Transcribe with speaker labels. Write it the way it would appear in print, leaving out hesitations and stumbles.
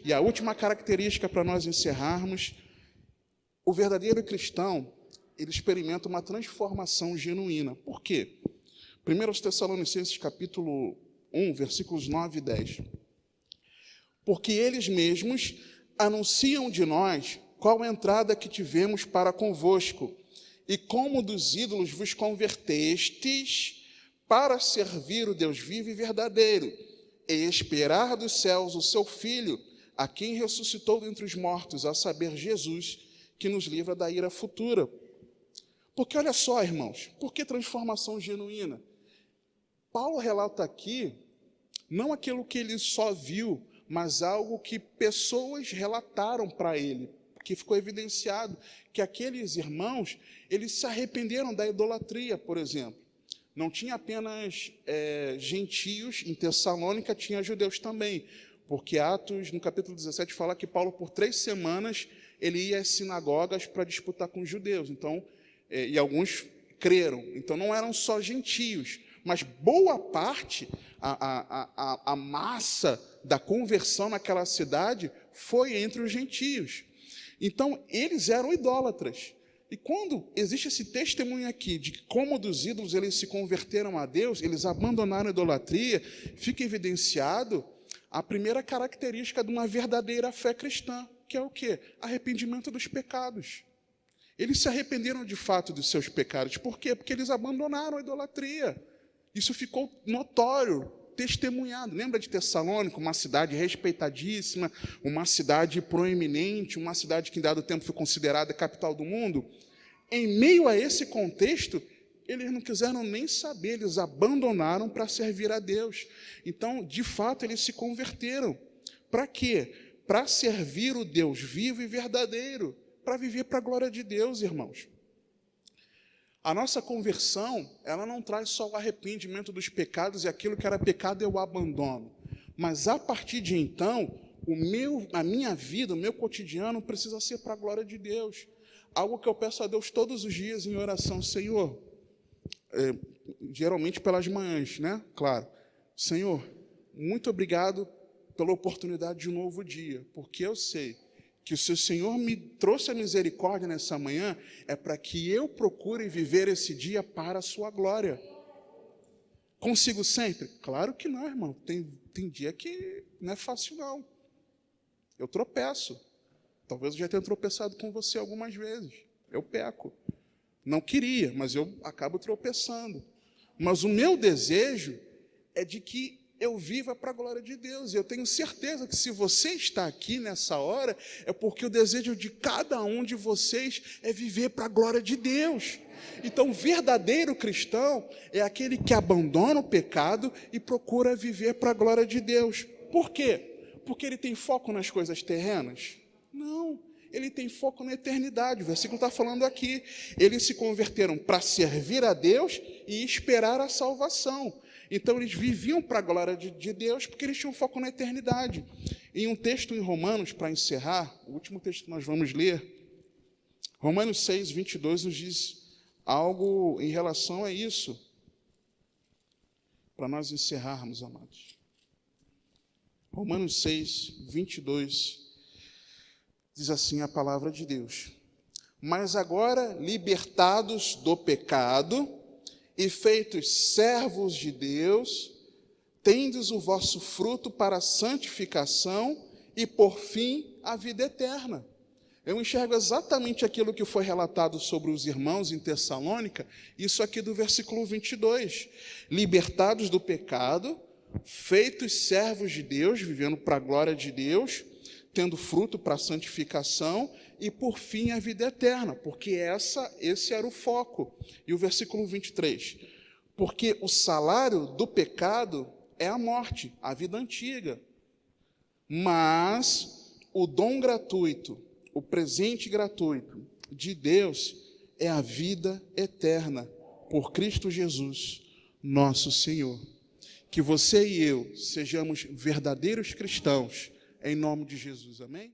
Speaker 1: E a última característica para nós encerrarmos: o verdadeiro cristão, ele experimenta uma transformação genuína. Por quê? 1 Tessalonicenses, capítulo 1, versículos 9 e 10. Porque eles mesmos anunciam de nós qual a entrada que tivemos para convosco, e como dos ídolos vos convertestes para servir o Deus vivo e verdadeiro, e esperar dos céus o seu Filho, a quem ressuscitou dentre os mortos, a saber, Jesus, que nos livra da ira futura. Porque olha só, irmãos, por que transformação genuína? Paulo relata aqui, não aquilo que ele só viu, mas algo que pessoas relataram para ele, que ficou evidenciado, que aqueles irmãos, eles se arrependeram da idolatria, por exemplo. Não tinha apenas gentios, em Tessalônica tinha judeus também, porque Atos, no capítulo 17, fala que Paulo, por 3 semanas, ele ia às sinagogas para disputar com os judeus, então, e alguns creram. Então, não eram só gentios, mas boa parte, a massa da conversão naquela cidade foi entre os gentios. Então, eles eram idólatras. E quando existe esse testemunho aqui de como dos ídolos eles se converteram a Deus, eles abandonaram a idolatria, fica evidenciado a primeira característica de uma verdadeira fé cristã, que é o quê? Arrependimento dos pecados. Eles se arrependeram de fato dos seus pecados. Por quê? Porque eles abandonaram a idolatria. Isso ficou notório, testemunhado. Lembra de Tessalônica, uma cidade respeitadíssima, uma cidade proeminente, uma cidade que em dado tempo foi considerada a capital do mundo? Em meio a esse contexto, eles não quiseram nem saber, eles abandonaram para servir a Deus. Então, de fato, eles se converteram. Para quê? Para servir o Deus vivo e verdadeiro, para viver para a glória de Deus, irmãos. A nossa conversão, ela não traz só o arrependimento dos pecados, e aquilo que era pecado eu abandono. Mas a partir de então, a minha vida, o meu cotidiano precisa ser para a glória de Deus. Algo que eu peço a Deus todos os dias em oração: Senhor, geralmente pelas manhãs, né? Claro. Senhor, muito obrigado pela oportunidade de um novo dia, porque eu sei que se o Senhor me trouxe a misericórdia nessa manhã, é para que eu procure viver esse dia para a sua glória. Consigo sempre? Claro que não, irmão. Tem dia que não é fácil, não. Eu tropeço. Talvez eu já tenha tropeçado com você algumas vezes. Eu peco. Não queria, mas eu acabo tropeçando. Mas o meu desejo é de que eu viva para a glória de Deus. E eu tenho certeza que se você está aqui nessa hora, é porque o desejo de cada um de vocês é viver para a glória de Deus. Então, o verdadeiro cristão é aquele que abandona o pecado e procura viver para a glória de Deus. Por quê? Porque ele tem foco nas coisas terrenas? Não, ele tem foco na eternidade. O versículo está falando aqui. Eles se converteram para servir a Deus e esperar a salvação. Então, eles viviam para a glória de Deus, porque eles tinham foco na eternidade. Em um texto em Romanos, para encerrar, o último texto que nós vamos ler, Romanos 6, 22, nos diz algo em relação a isso, para nós encerrarmos, amados. Romanos 6, 22, diz assim a palavra de Deus: mas agora, libertados do pecado e feitos servos de Deus, tendes o vosso fruto para a santificação e, por fim, a vida eterna. Eu enxergo exatamente aquilo que foi relatado sobre os irmãos em Tessalônica, isso aqui do versículo 22. Libertados do pecado, feitos servos de Deus, vivendo para a glória de Deus, tendo fruto para a santificação e, por fim, a vida eterna, porque esse era o foco. E o versículo 23, porque o salário do pecado é a morte, a vida antiga, mas o dom gratuito, o presente gratuito de Deus é a vida eterna, por Cristo Jesus, nosso Senhor. Que você e eu sejamos verdadeiros cristãos, em nome de Jesus, amém?